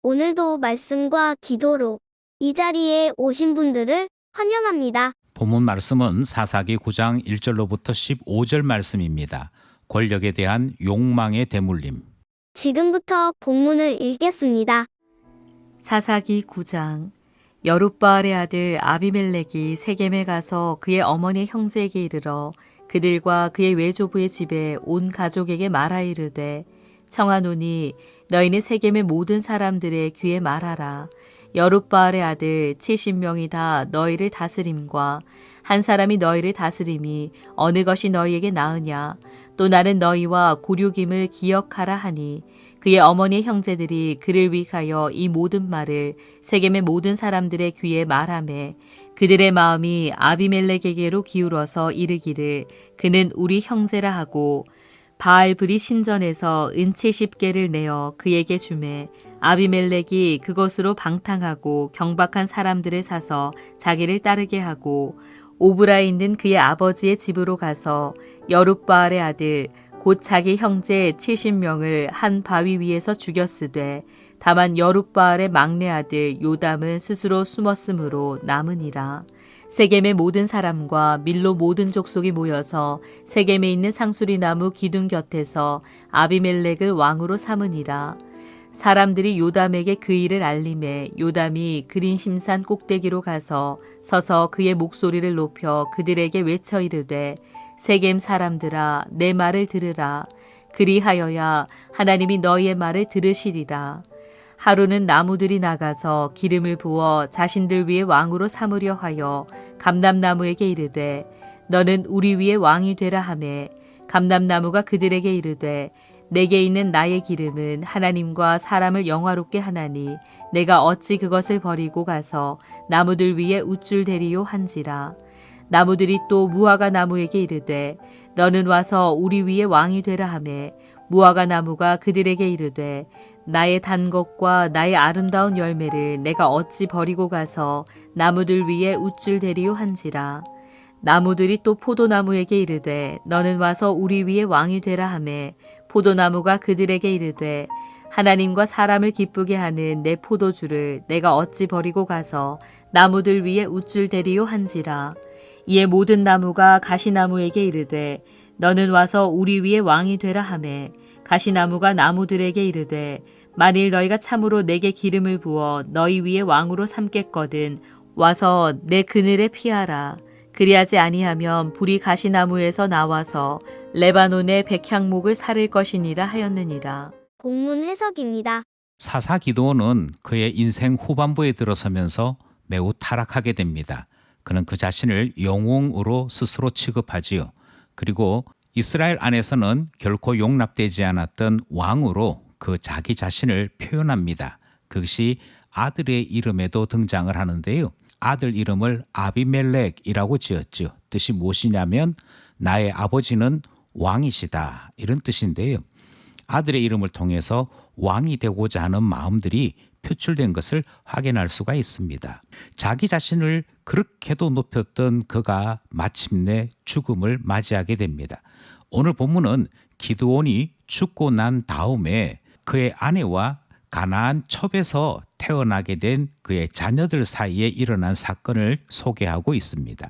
오늘도 말씀과 기도로 이 자리에 오신 분들을 환영합니다. 본문 말씀은 사사기 9장 1절로부터 15절 말씀입니다. 권력에 대한 욕망의 대물림. 지금부터 본문을 읽겠습니다. 사사기 9장. 여룻바알의 아들 아비멜렉이 세겜에 가서 그의 어머니 형제에게 이르러 그들과 그의 외조부의 집에 온 가족에게 말하 이르되, 청하노니 너희는 세겜의 모든 사람들의 귀에 말하라. 여룻바알의 아들 70명이 다 너희를 다스림과 한 사람이 너희를 다스림이 어느 것이 너희에게 나으냐. 또 나는 너희와 고륙임을 기억하라 하니, 그의 어머니의 형제들이 그를 위하여 이 모든 말을 세겜의 모든 사람들의 귀에 말하매, 그들의 마음이 아비멜렉에게로 기울어서 이르기를 그는 우리 형제라 하고, 바알브리 신전에서 은 70개를 내어 그에게 주매, 아비멜렉이 그것으로 방탕하고 경박한 사람들을 사서 자기를 따르게 하고, 오브라에 있는 그의 아버지의 집으로 가서 여룻바알의 아들 곧 자기 형제 70명을 한 바위 위에서 죽였으되, 다만 여룻바알의 막내 아들 요담은 스스로 숨었으므로 남으니라. 세겜의 모든 사람과 밀로 모든 족속이 모여서 세겜에 있는 상수리 나무 기둥 곁에서 아비멜렉을 왕으로 삼으니라. 사람들이 요담에게 그 일을 알림해 요담이 그린심산 꼭대기로 가서 서서 그의 목소리를 높여 그들에게 외쳐 이르되, 세겜 사람들아, 내 말을 들으라. 그리하여야 하나님이 너희의 말을 들으시리라. 하루는 나무들이 나가서 기름을 부어 자신들 위에 왕으로 삼으려 하여 감람나무에게 이르되, 너는 우리 위에 왕이 되라 하매, 감람나무가 그들에게 이르되, 내게 있는 나의 기름은 하나님과 사람을 영화롭게 하나니 내가 어찌 그것을 버리고 가서 나무들 위에 우쭐 대리요 한지라. 나무들이 또 무화과 나무에게 이르되, 너는 와서 우리 위에 왕이 되라 하매, 무화과 나무가 그들에게 이르되, 나의 단 것과 나의 아름다운 열매를 내가 어찌 버리고 가서 나무들 위에 우쭐 대리요 한지라. 나무들이 또 포도나무에게 이르되, 너는 와서 우리 위에 왕이 되라 하매, 포도나무가 그들에게 이르되, 하나님과 사람을 기쁘게 하는 내 포도주를 내가 어찌 버리고 가서 나무들 위에 우쭐 대리요 한지라. 이에 모든 나무가 가시나무에게 이르되, 너는 와서 우리 위에 왕이 되라 하매, 가시나무가 나무들에게 이르되, 만일 너희가 참으로 내게 기름을 부어 너희 위에 왕으로 삼겠거든 와서 내 그늘에 피하라. 그리하지 아니하면 불이 가시나무에서 나와서 레바논의 백향목을 사를 것이니라 하였느니라. 본문 해석입니다. 사사 기드온은 그의 인생 후반부에 들어서면서 매우 타락하게 됩니다. 그는 그 자신을 영웅으로 스스로 취급하지요. 그리고 이스라엘 안에서는 결코 용납되지 않았던 왕으로 그 자기 자신을 표현합니다. 그것이 아들의 이름에도 등장을 하는데요. 아들 이름을 아비멜렉이라고 지었죠. 뜻이 무엇이냐면 나의 아버지는 왕이시다, 이런 뜻인데요. 아들의 이름을 통해서 왕이 되고자 하는 마음들이 표출된 것을 확인할 수가 있습니다. 자기 자신을 그렇게도 높였던 그가 마침내 죽음을 맞이하게 됩니다. 오늘 본문은 기드온이 죽고 난 다음에 그의 아내와 가나안 첩에서 태어나게 된 그의 자녀들 사이에 일어난 사건을 소개하고 있습니다.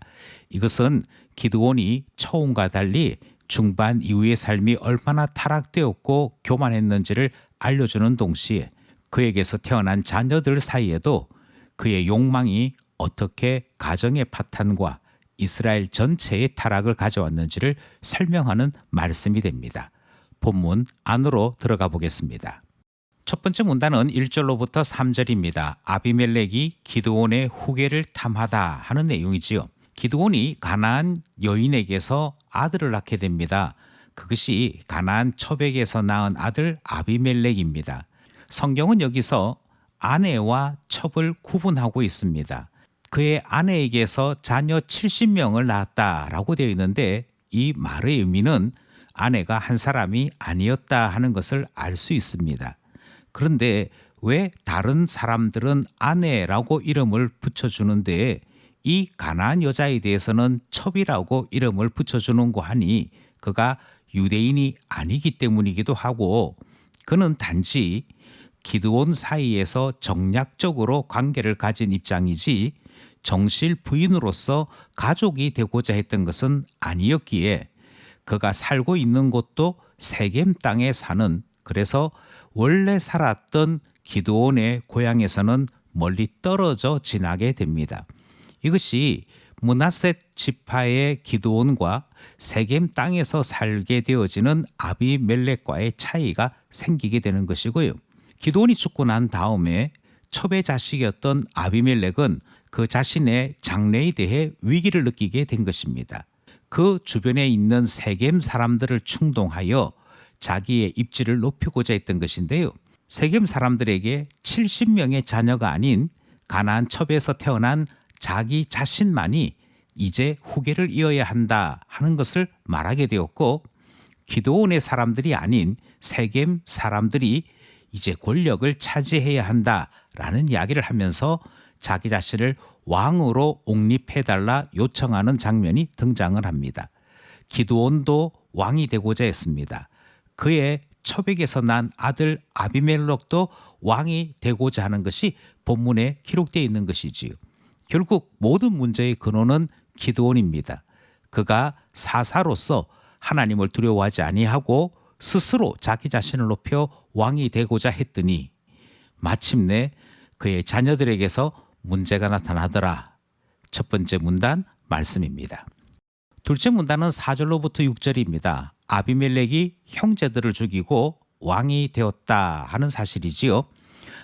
이것은 기드온이 처음과 달리 중반 이후의 삶이 얼마나 타락되었고 교만했는지를 알려주는 동시에 그에게서 태어난 자녀들 사이에도 그의 욕망이 어떻게 가정의 파탄과 이스라엘 전체의 타락을 가져왔는지를 설명하는 말씀이 됩니다. 본문 안으로 들어가 보겠습니다. 첫 번째 문단은 1절로부터 3절입니다. 아비멜렉이 기드온의 후계를 탐하다 하는 내용이지요. 기드온이 가나안 여인에게서 아들을 낳게 됩니다. 그것이 가나안 첩에게서 낳은 아들 아비멜렉입니다. 성경은 여기서 아내와 첩을 구분하고 있습니다. 그의 아내에게서 자녀 70명을 낳았다라고 되어 있는데, 이 말의 의미는 아내가 한 사람이 아니었다 하는 것을 알 수 있습니다. 그런데 왜 다른 사람들은 아내라고 이름을 붙여주는데 이 가나안 여자에 대해서는 첩이라고 이름을 붙여주는고 하니, 그가 유대인이 아니기 때문이기도 하고, 그는 단지 기드온 사이에서 정략적으로 관계를 가진 입장이지 정실 부인으로서 가족이 되고자 했던 것은 아니었기에 그가 살고 있는 곳도 세겜 땅에 사는, 그래서 원래 살았던 기드온의 고향에서는 멀리 떨어져 지나게 됩니다. 이것이 므낫셋 지파의 기드온과 세겜 땅에서 살게 되어지는 아비멜렉과의 차이가 생기게 되는 것이고요. 기드온이 죽고 난 다음에 첩의 자식이었던 아비멜렉은 그 자신의 장래에 대해 위기를 느끼게 된 것입니다. 그 주변에 있는 세겜 사람들을 충동하여 자기의 입지를 높이고자 했던 것인데요. 세겜 사람들에게 70명의 자녀가 아닌 가나안 첩에서 태어난 자기 자신만이 이제 후계를 이어야 한다 하는 것을 말하게 되었고, 기드온의 사람들이 아닌 세겜 사람들이 이제 권력을 차지해야 한다라는 이야기를 하면서 자기 자신을 왕으로 옹립해달라 요청하는 장면이 등장을 합니다. 기드온도 왕이 되고자 했습니다. 그의 첩에게서 난 아들 아비멜렉도 왕이 되고자 하는 것이 본문에 기록되어 있는 것이지요. 결국 모든 문제의 근원은 기드온입니다. 그가 사사로서 하나님을 두려워하지 아니하고 스스로 자기 자신을 높여 왕이 되고자 했더니 마침내 그의 자녀들에게서 문제가 나타나더라. 첫 번째 문단 말씀입니다. 둘째 문단은 4절로부터 6절입니다. 아비멜렉이 형제들을 죽이고 왕이 되었다 하는 사실이지요.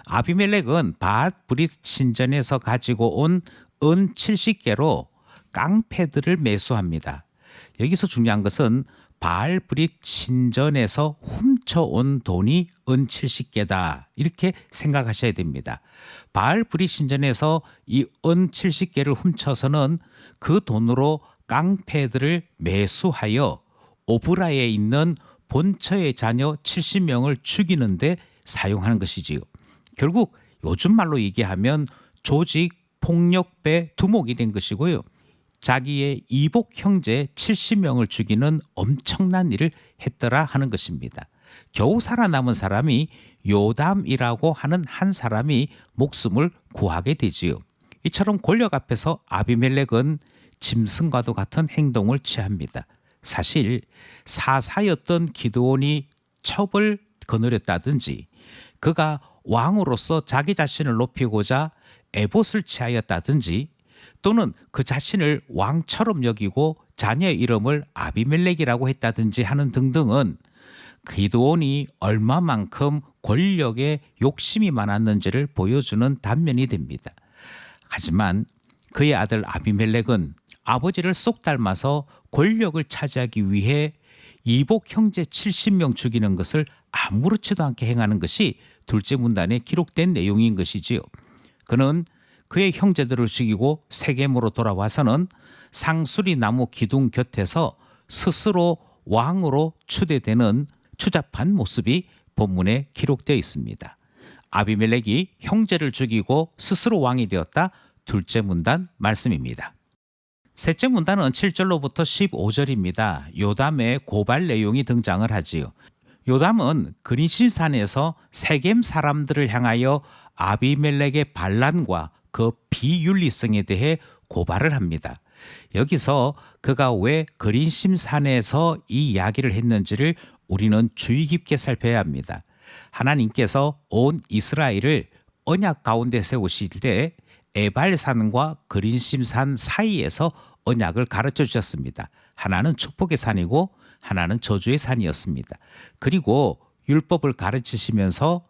아비멜렉은 바알브릿 신전에서 가지고 온 은 70개로 깡패들을 매수합니다. 여기서 중요한 것은 바알브릿 신전에서 훔쳐온 돈이 은 70개다 이렇게 생각하셔야 됩니다. 바알브릿 신전에서 이 은 70개를 훔쳐서는 그 돈으로 깡패들을 매수하여 오브라에 있는 본처의 자녀 70명을 죽이는데 사용하는 것이지요. 결국 요즘 말로 얘기하면 조직 폭력배 두목이 된 것이고요. 자기의 이복 형제 70명을 죽이는 엄청난 일을 했더라 하는 것입니다. 겨우 살아남은 사람이 요담이라고 하는 한 사람이 목숨을 구하게 되지요. 이처럼 권력 앞에서 아비멜렉은 짐승과도 같은 행동을 취합니다. 사실 사사였던 기드온이 첩을 거느렸다든지 그가 왕으로서 자기 자신을 높이고자 에봇을 취하였다든지 또는 그 자신을 왕처럼 여기고 자녀의 이름을 아비멜렉이라고 했다든지 하는 등등은 기드온이 얼마만큼 권력에 욕심이 많았는지를 보여주는 단면이 됩니다. 하지만 그의 아들 아비멜렉은 아버지를 쏙 닮아서 권력을 차지하기 위해 이복 형제 70명 죽이는 것을 아무렇지도 않게 행하는 것이 둘째 문단에 기록된 내용인 것이지요. 그는 그의 형제들을 죽이고 세겜으로 돌아와서는 상수리 나무 기둥 곁에서 스스로 왕으로 추대되는 추잡한 모습이 본문에 기록되어 있습니다. 아비멜렉이 형제를 죽이고 스스로 왕이 되었다. 둘째 문단 말씀입니다. 셋째 문단은 7절로부터 15절입니다. 요담의 고발 내용이 등장을 하지요. 요담은 그리심산에서 세겜 사람들을 향하여 아비멜렉의 반란과 그 비윤리성에 대해 고발을 합니다. 여기서 그가 왜 그린심산에서 이 이야기를 했는지를 우리는 주의 깊게 살펴야 합니다. 하나님께서 온 이스라엘을 언약 가운데 세우실 때 에발산과 그린심산 사이에서 언약을 가르쳐 주셨습니다. 하나는 축복의 산이고 하나는 저주의 산이었습니다. 그리고 율법을 가르치시면서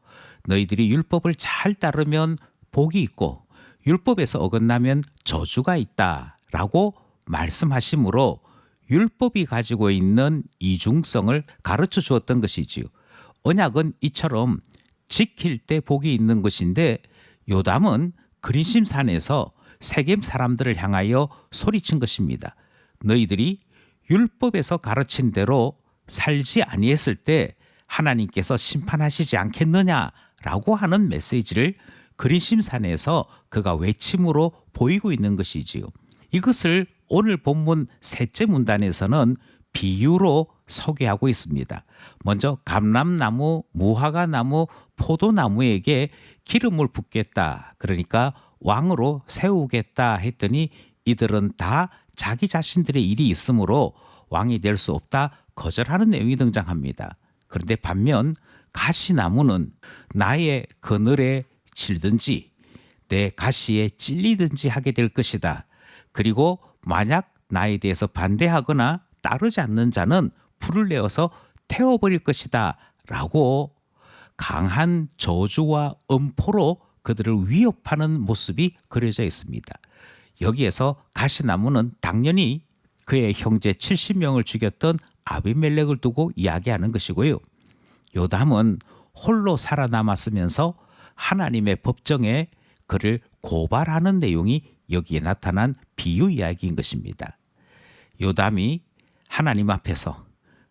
너희들이 율법을 잘 따르면 복이 있고 율법에서 어긋나면 저주가 있다라고 말씀하시므로 율법이 가지고 있는 이중성을 가르쳐 주었던 것이지요. 언약은 이처럼 지킬 때 복이 있는 것인데 요담은 그린심산에서 세겜 사람들을 향하여 소리친 것입니다. 너희들이 율법에서 가르친 대로 살지 아니했을 때 하나님께서 심판하시지 않겠느냐라고 하는 메시지를 그린심산에서 그가 외침으로 보이고 있는 것이지요. 이것을 오늘 본문 셋째 문단에서는 비유로 소개하고 있습니다. 먼저 감람나무, 무화과나무, 포도나무에게 기름을 붓겠다. 그러니까 왕으로 세우겠다 했더니 이들은 다 자기 자신들의 일이 있으므로 왕이 될 수 없다 거절하는 내용이 등장합니다. 그런데 반면 가시나무는 나의 그늘에 질든지 내 가시에 찔리든지 하게 될 것이다. 그리고 만약 나에 대해서 반대하거나 따르지 않는 자는 불을 내어서 태워버릴 것이다 라고 강한 저주와 음포로 그들을 위협하는 모습이 그려져 있습니다. 여기에서 가시나무는 당연히 그의 형제 70명을 죽였던 아비멜렉을 두고 이야기하는 것이고요. 요담은 홀로 살아남았으면서 하나님의 법정에 그를 고발하는 내용이 여기에 나타난 비유 이야기인 것입니다. 요담이 하나님 앞에서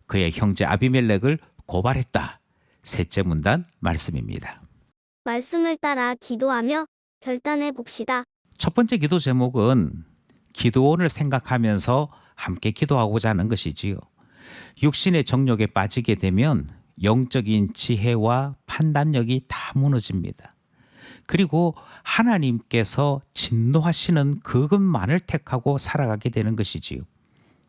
그의 형제 아비멜렉을 고발했다. 셋째 문단 말씀입니다. 말씀을 따라 기도하며 결단해 봅시다. 첫 번째 기도 제목은 기도원을 생각하면서 함께 기도하고자 하는 것이지요. 육신의 정욕에 빠지게 되면 영적인 지혜와 판단력이 다 무너집니다. 그리고 하나님께서 진노하시는 그것만을 택하고 살아가게 되는 것이지요.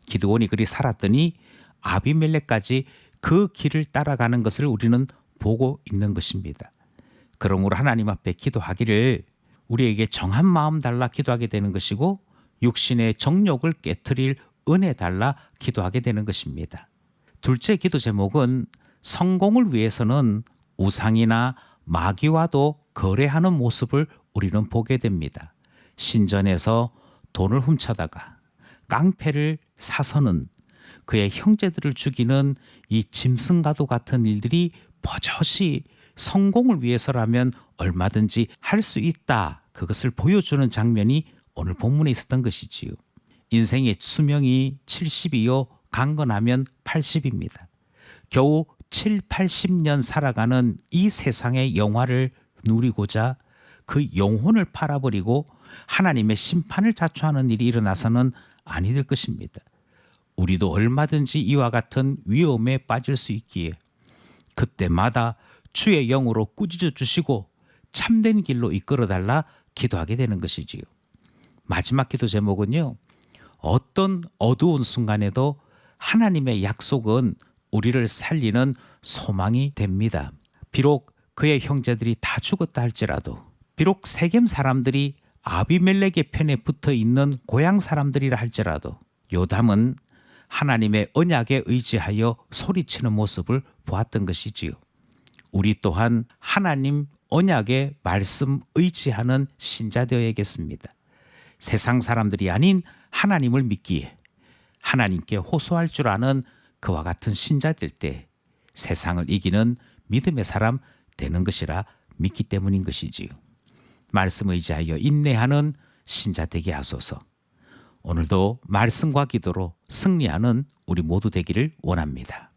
기드온이 그리 살았더니 아비멜렉까지 그 길을 따라가는 것을 우리는 보고 있는 것입니다. 그러므로 하나님 앞에 기도하기를 우리에게 정한 마음 달라 기도하게 되는 것이고 육신의 정욕을 깨트릴 은혜 달라 기도하게 되는 것입니다. 둘째 기도 제목은 성공을 위해서는 우상이나 마귀와도 거래하는 모습을 우리는 보게 됩니다. 신전에서 돈을 훔쳐다가 깡패를 사서는 그의 형제들을 죽이는 이 짐승과도 같은 일들이 버젓이 성공을 위해서라면 얼마든지 할 수 있다. 그것을 보여주는 장면이 오늘 본문에 있었던 것이지요. 인생의 수명이 70이요 강건하면 80입니다. 겨우 7, 80년 살아가는 이 세상의 영화를 누리고자 그 영혼을 팔아버리고 하나님의 심판을 자초하는 일이 일어나서는 아니 될 것입니다. 우리도 얼마든지 이와 같은 위험에 빠질 수 있기에 그때마다 주의 영으로 꾸짖어 주시고 참된 길로 이끌어달라 기도하게 되는 것이지요. 마지막 기도 제목은요. 어떤 어두운 순간에도 하나님의 약속은 우리를 살리는 소망이 됩니다. 비록 그의 형제들이 다 죽었다 할지라도 비록 세겜 사람들이 아비멜렉의 편에 붙어 있는 고향 사람들이라 할지라도 요담은 하나님의 언약에 의지하여 소리치는 모습을 보았던 것이지요. 우리 또한 하나님 언약의 말씀 의지하는 신자 되어야겠습니다. 세상 사람들이 아닌 하나님을 믿기에 하나님께 호소할 줄 아는 그와 같은 신자 될 때 세상을 이기는 믿음의 사람 되는 것이라 믿기 때문인 것이지요. 말씀 의지하여 인내하는 신자 되게 하소서. 오늘도 말씀과 기도로 승리하는 우리 모두 되기를 원합니다.